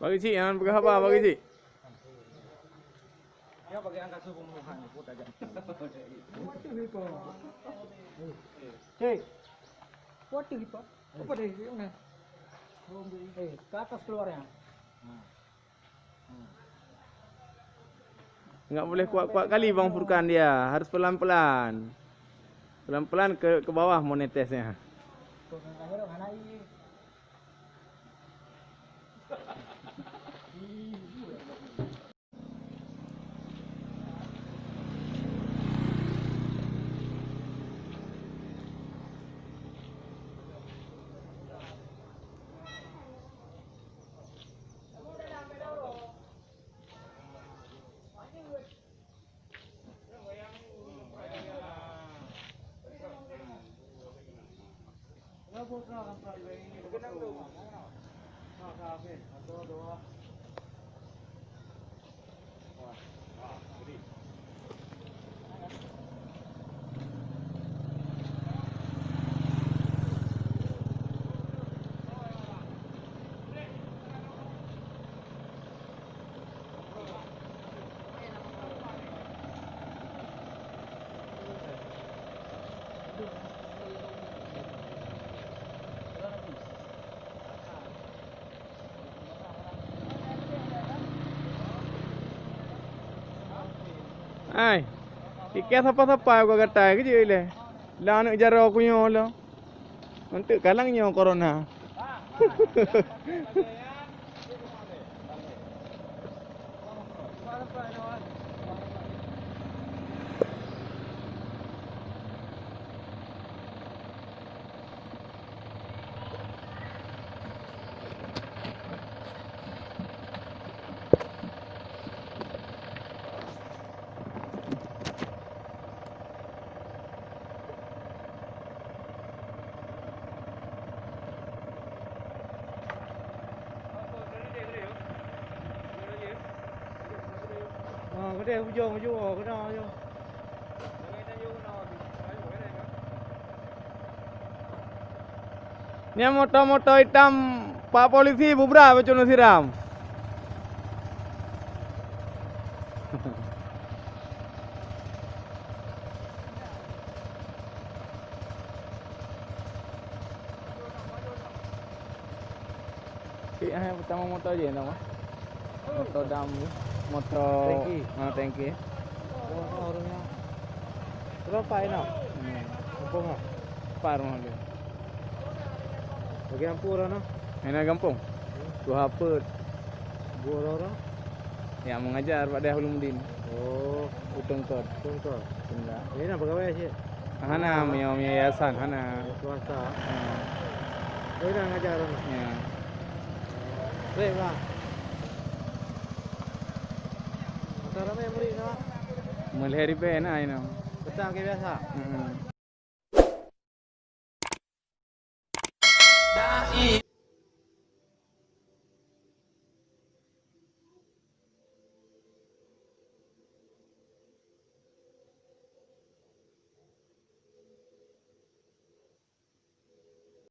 Bagi cik, jangan pakai khabar bagi cik. Dia bagi angka suhu pembunuhan pun aja. Cik. What is it? Apa dia? Mana? Ke atas keluarnya. Enggak boleh kuat-kuat kali Bang Furkan dia. Harus pelan-pelan. Pelan-pelan ke bawah monetesnya. Ai. Ikat siapa-siapa gua kata ke je le. Lah nak jara aku nyo lah. Untuk kalangnya corona. Cái đây vô cái đó vô. Ni motor-motor hitam Pak Polisi bubra becono siram. Yang pertama motor je nama. Motor dam, motor tangki. Oh, orangnya. Berapa ini? Kampung ah? Parung dia. Bagi ampura no? Ini kampung. Tu apa? Dua orang? Yang mengajar Pak Dah Ulumuddin. Oh, Utengkot. contoh. Benda. Ini nak pegawai sih? Hana mio yayasan hana. Swasta. Ini nak ngajar no? Ya. Baik lah. Antara ramai murid no? Mulai hari ben ai no. Petang ke biasa? Hmm.